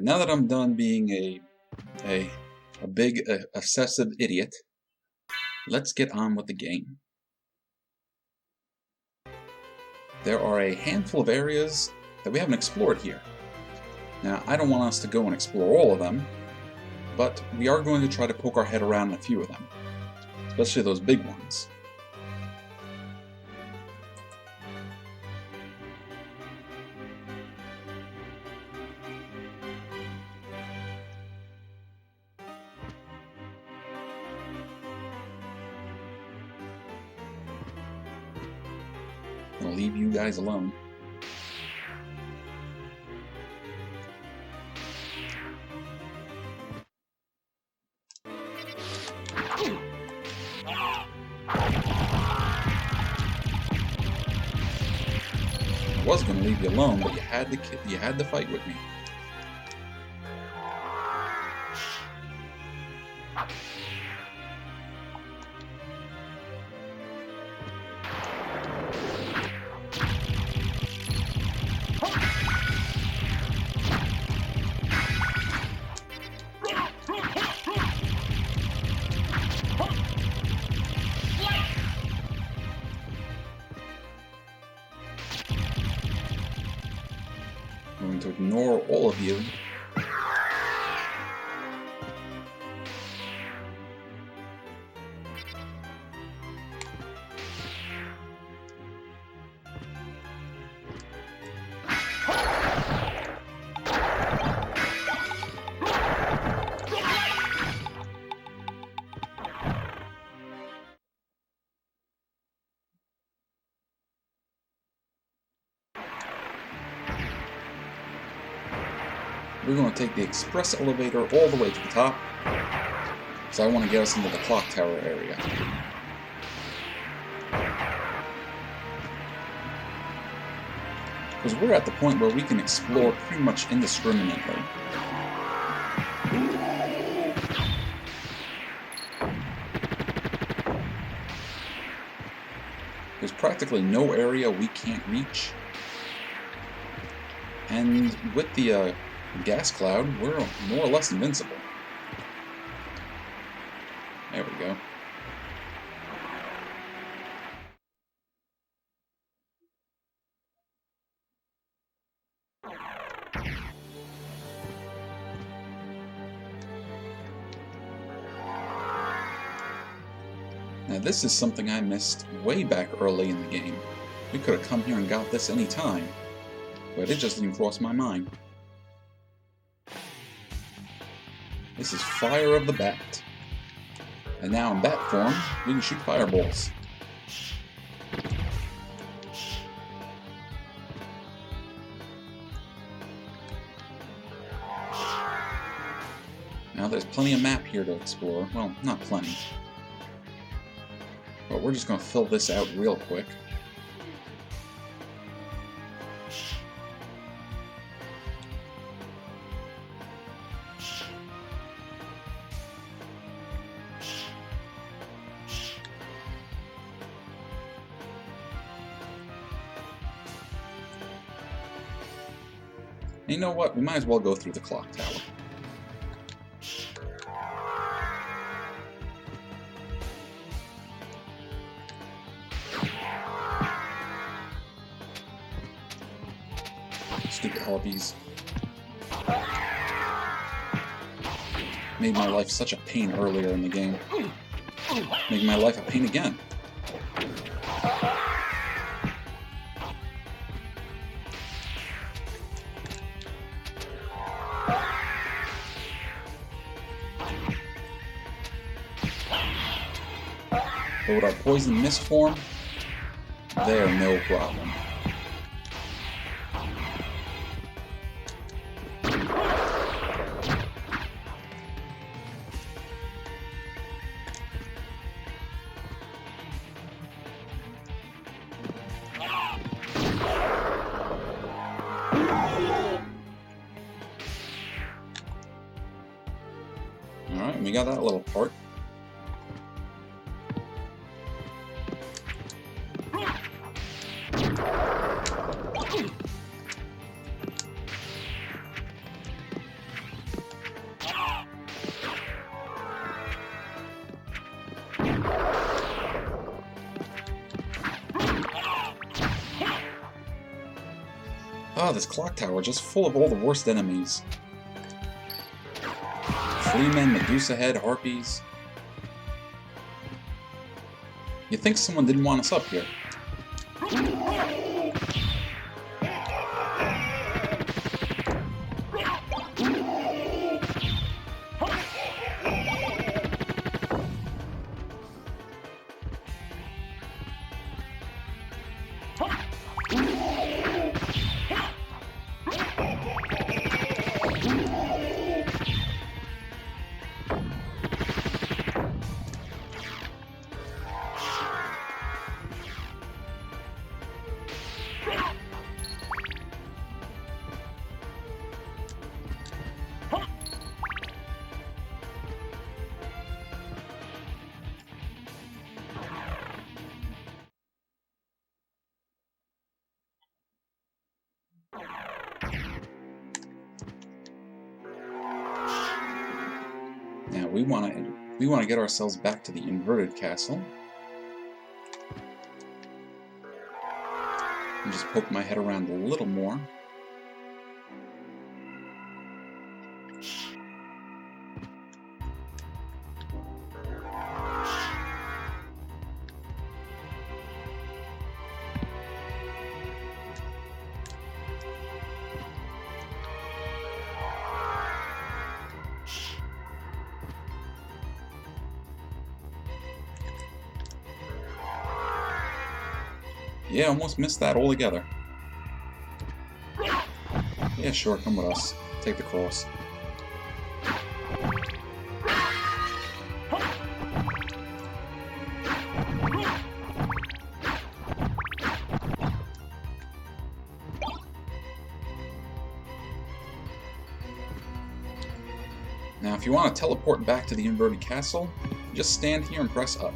Alright, now that I'm done being a big, obsessive idiot, let's get on with the game. There are a handful of areas that we haven't explored here. Now, I don't want us to go and explore all of them, but we are going to try to poke our head around in a few of them, especially those big ones. I'll leave you guys alone. I was going to leave you alone, but you had to fight with me. I'm going to ignore all of you. We're going to take the express elevator all the way to the top, so I want to get us into the clock tower area. Because we're at the point where we can explore pretty much indiscriminately. There's practically no area we can't reach. And with the gas cloud, we're more or less invincible. There we go. Now this is something I missed way back early in the game. We could have come here and got this any time, but it just didn't cross my mind. This is Fire of the Bat. And now in bat form, we can shoot fireballs. Now there's plenty of map here to explore. Well, not plenty. But we're just going to fill this out real quick. You know what? We might as well go through the clock tower. Stupid hobbies. Made my life such a pain earlier in the game. Making my life a pain again. But with our poison mist form, they're no problem. Alright, we got that little part. Ah, this clock tower just full of all the worst enemies. Fleamen, Medusa head, harpies. You'd think someone didn't want us up here. Now we want to get ourselves back to the inverted castle. And just poke my head around a little more. Yeah, almost missed that altogether. Yeah, sure, come with us. Take the cross. Now, if you want to teleport back to the inverted castle, just stand here and press up.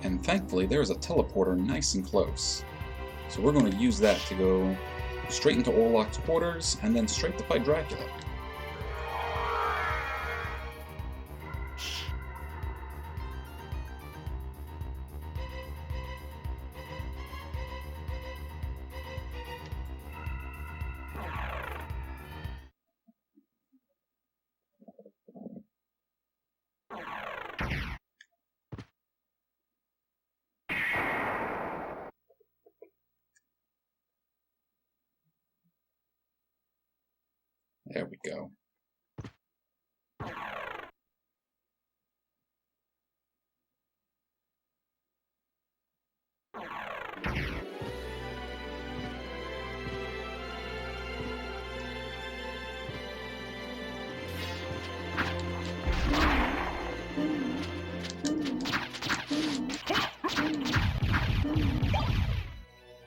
And thankfully, there's a teleporter nice and close. So we're going to use that to go straight into Orlok's quarters, and then straight to fight Dracula. There we go.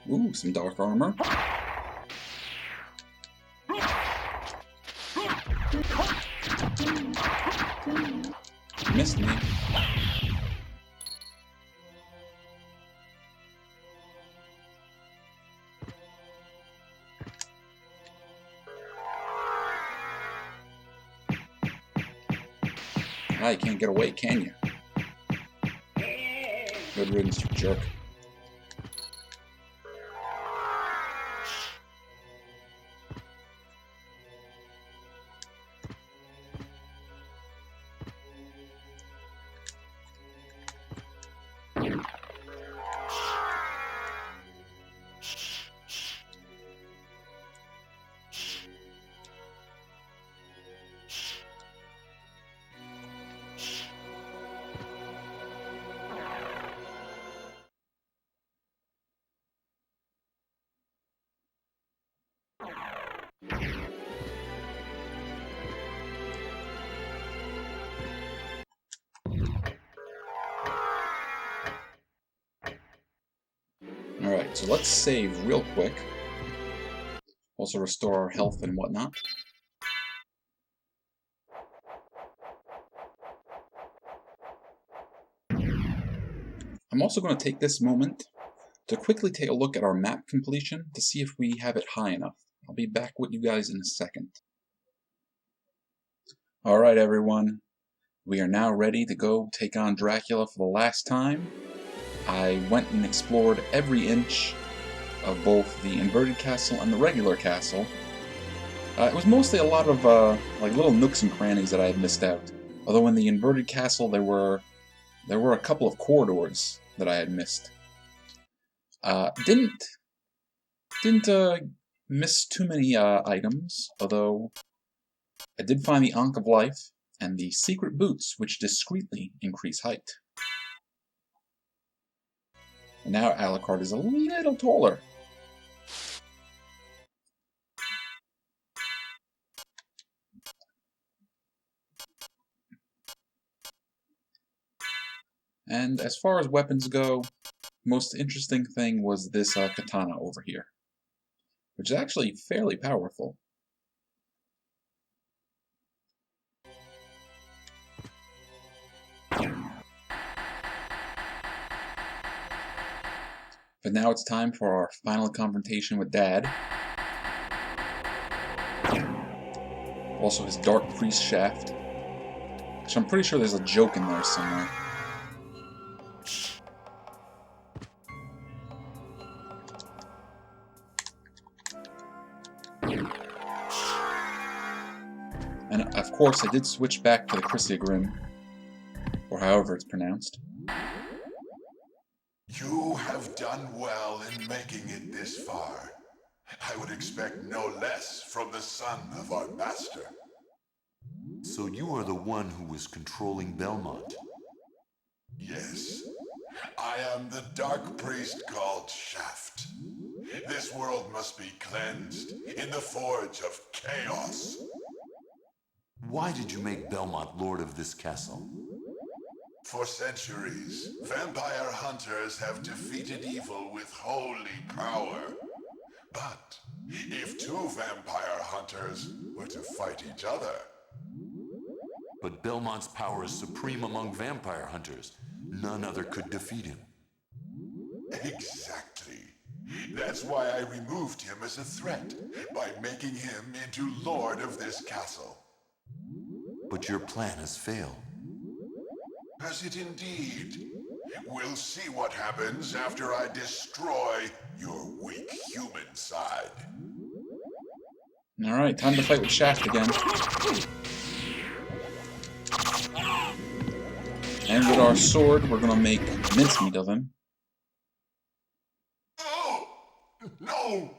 Ooh, some dark armor. Missed me. Ah, you can't get away, can you? Good riddance, you jerk. So let's save real quick. Also restore our health and whatnot. I'm also going to take this moment to quickly take a look at our map completion to see if we have it high enough. I'll be back with you guys in a second. Alright everyone, we are now ready to go take on Dracula for the last time. I went and explored every inch of both the inverted castle and the regular castle. It was mostly a lot of like little nooks and crannies that I had missed out. Although in the inverted castle there were a couple of corridors that I had missed. Didn't miss too many items, although I did find the Ankh of Life and the secret boots, which discreetly increase height. And now Alucard is a little taller. And as far as weapons go, most interesting thing was this katana over here, which is actually fairly powerful. But now it's time for our final confrontation with Dad. Also his Dark Priest shaft, which I'm pretty sure there's a joke in there somewhere. And of course I did switch back to the Chrysogrim, or however it's pronounced. You have done well in making it this far. I would expect no less from the son of our master. So you are the one who was controlling Belmont? Yes. I am the dark priest called Shaft. This world must be cleansed in the forge of chaos. Why did you make Belmont lord of this castle? For centuries, vampire hunters have defeated evil with holy power. But if two vampire hunters were to fight each other... But Belmont's power is supreme among vampire hunters. None other could defeat him. Exactly. That's why I removed him as a threat, by making him into lord of this castle. But your plan has failed. Has it indeed? We'll see what happens after I destroy your weak human side. Alright, time to fight with Shaft again. And with our sword, we're gonna make mincemeat of him. Oh! No!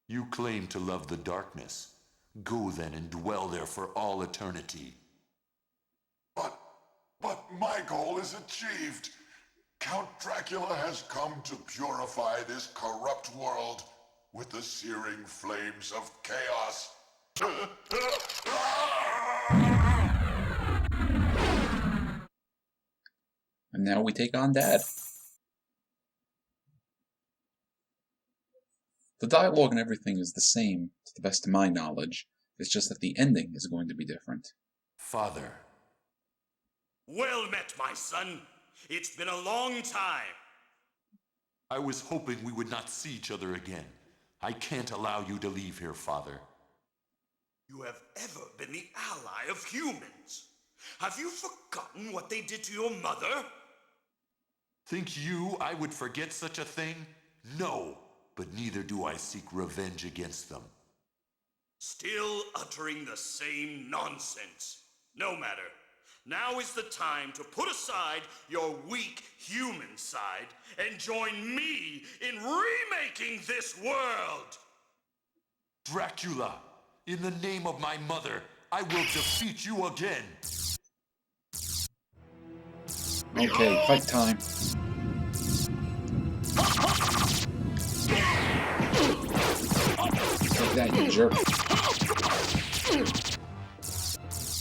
You claim to love the darkness. Go then and dwell there for all eternity. But my goal is achieved. Count Dracula has come to purify this corrupt world with the searing flames of chaos. And now we take on Dad. The dialogue and everything is the same, to the best of my knowledge. It's just that the ending is going to be different. Father. Well met, my son. It's been a long time. I was hoping we would not see each other again. I can't allow you to leave here, Father. You have ever been the ally of humans. Have you forgotten what they did to your mother? Think you I would forget such a thing? No, but neither do I seek revenge against them. Still uttering the same nonsense. No matter. Now is the time to put aside your weak human side and join me in remaking this world! Dracula, in the name of my mother, I will defeat you again! Okay, fight time. Take that, you jerk.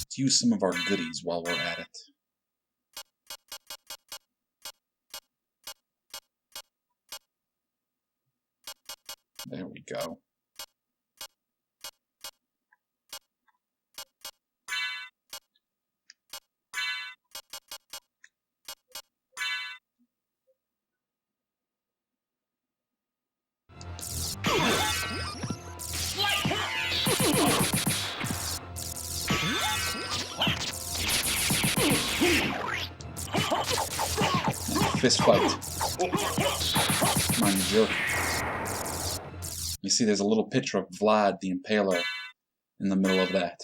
Let's use some of our goodies while we're at it. There we go. Fist fight. Come on, you jerk. You see there's a little picture of Vlad the Impaler in the middle of that.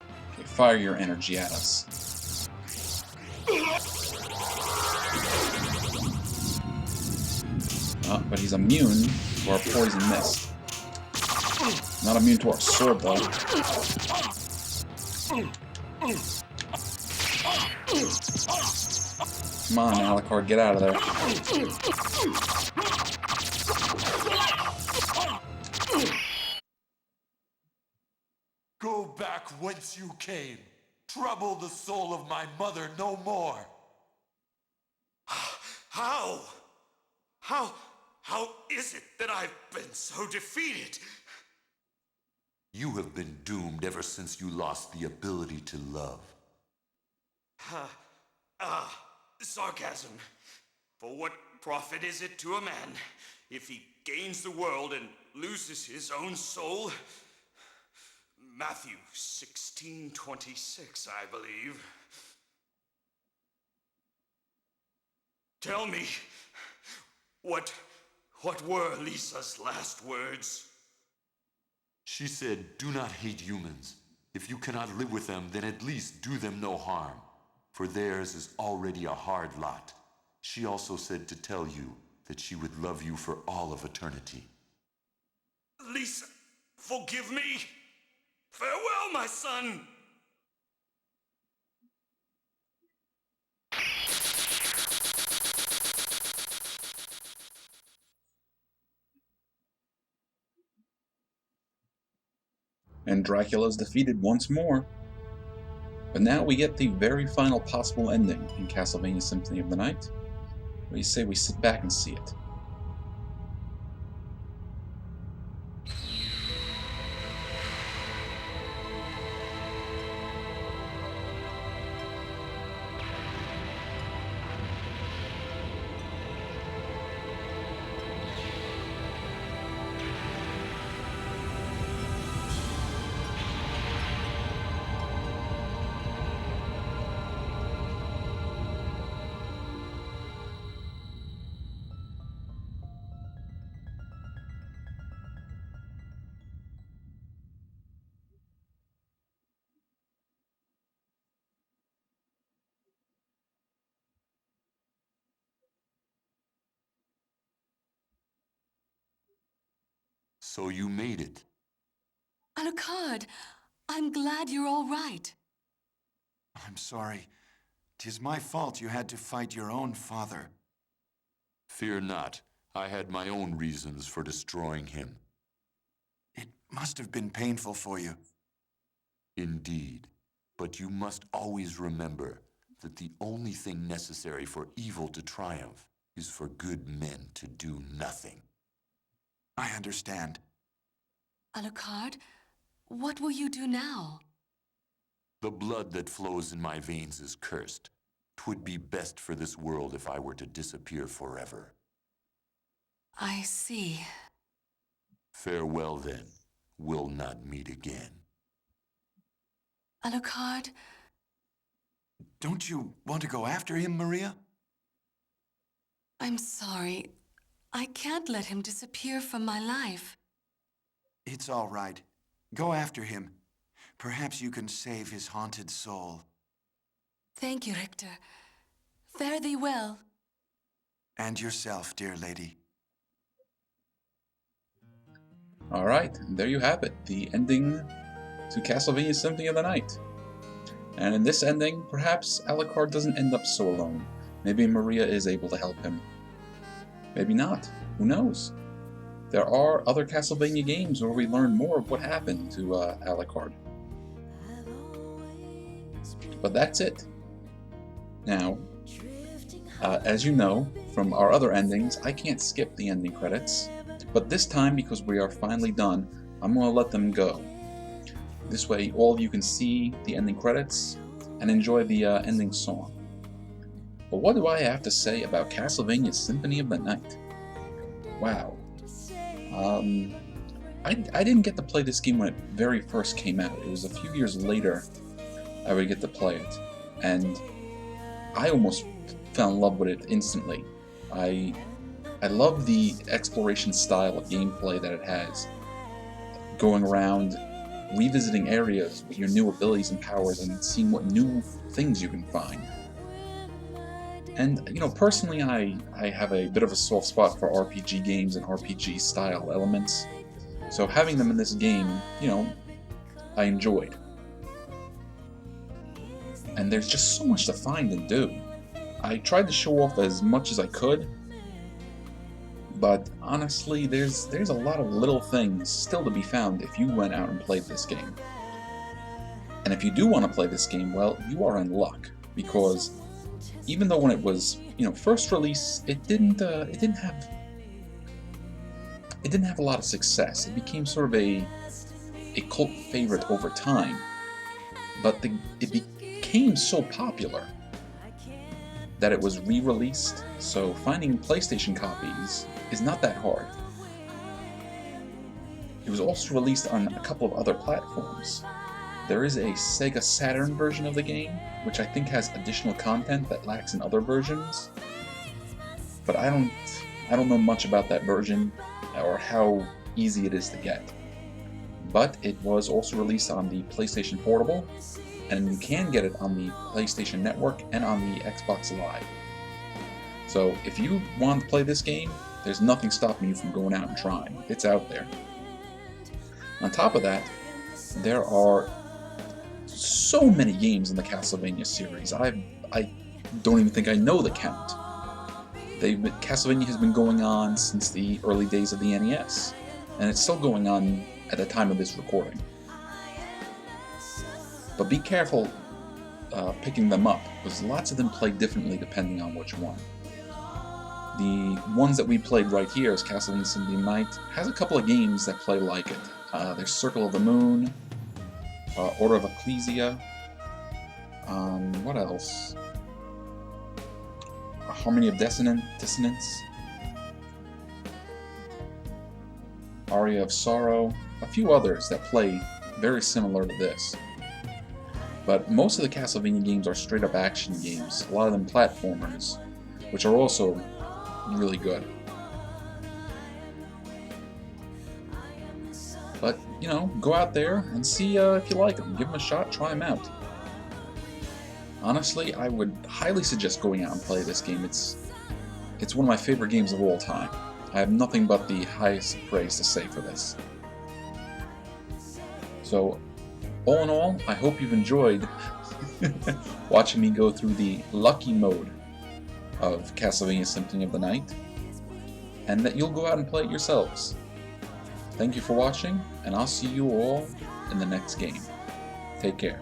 Okay, fire your energy at us. Oh, but he's immune to our poison mist. Not immune to our sword, though. Come on, Alucard, get out of there. Go back whence you came. Trouble the soul of my mother no more. How? How is it that I've been so defeated? You have been doomed ever since you lost the ability to love. Sarcasm. For what profit is it to a man if he gains the world and loses his own soul? Matthew 16:26, I believe. Tell me, what were Lisa's last words? She said, "Do not hate humans. If you cannot live with them, then at least do them no harm, for theirs is already a hard lot." She also said to tell you that she would love you for all of eternity. Lisa, forgive me. Farewell, my son. And Dracula is defeated once more. But now we get the very final possible ending in Castlevania Symphony of the Night. What do you say we sit back and see it? So you made it. Alucard, I'm glad you're all right. I'm sorry. 'Tis my fault you had to fight your own father. Fear not. I had my own reasons for destroying him. It must have been painful for you. Indeed. But you must always remember that the only thing necessary for evil to triumph is for good men to do nothing. I understand. Alucard, what will you do now? The blood that flows in my veins is cursed. 'Twould be best for this world if I were to disappear forever. I see. Farewell, then. We'll not meet again. Alucard, Don't you want to go after him, Maria? I'm sorry. I can't let him disappear from my life. It's all right. Go after him. Perhaps you can save his haunted soul. Thank you, Richter. Fare thee well. And yourself, dear lady. Alright, there you have it, the ending to Castlevania Symphony of the Night. And in this ending, perhaps Alucard doesn't end up so alone. Maybe Maria is able to help him. Maybe not. Who knows? There are other Castlevania games where we learn more of what happened to Alucard. But that's it. Now, as you know from our other endings, I can't skip the ending credits, but this time, because we are finally done, I'm going to let them go. This way all of you can see the ending credits and enjoy the ending song. But what do I have to say about Castlevania Symphony of the Night? Wow. I didn't get to play this game when it very first came out. It was a few years later I would get to play it, and I almost fell in love with it instantly. I love the exploration style of gameplay that it has, going around, revisiting areas with your new abilities and powers, and seeing what new things you can find. And, you know, personally, I have a bit of a soft spot for RPG games and RPG style elements, so having them in this game, you know, I enjoyed. And there's just so much to find and do. I tried to show off as much as I could, but honestly, there's a lot of little things still to be found if you went out and played this game. And if you do want to play this game, well, you are in luck, because even though when it was, you know, first released, it didn't have a lot of success. It became sort of a cult favorite over time, but it became so popular that it was re-released, so finding PlayStation copies is not that hard. It was also released on a couple of other platforms. There is a Sega Saturn version of the game, which I think has additional content that lacks in other versions, but I don't know much about that version or how easy it is to get. But it was also released on the PlayStation Portable, and you can get it on the PlayStation Network and on the Xbox Live. So if you want to play this game, there's nothing stopping you from going out and trying. It's out there. On top of that, there are so many games in the Castlevania series. I don't even think I know the count. Castlevania has been going on since the early days of the NES, and it's still going on at the time of this recording. But be careful picking them up, because lots of them play differently depending on which one. The ones that we played right here, as Castlevania Symphony of the Night, has a couple of games that play like it. There's Circle of the Moon, Order of Ecclesia, what else? Harmony of Dissonance, Aria of Sorrow, a few others that play very similar to this. But most of the Castlevania games are straight-up action games, a lot of them platformers, which are also really good. But, you know, go out there and see if you like them. Give them a shot, try them out. Honestly, I would highly suggest going out and play this game. It's one of my favorite games of all time. I have nothing but the highest praise to say for this. So, all in all, I hope you've enjoyed watching me go through the lucky mode of Castlevania Symphony of the Night, and that you'll go out and play it yourselves. Thank you for watching, and I'll see you all in the next game. Take care.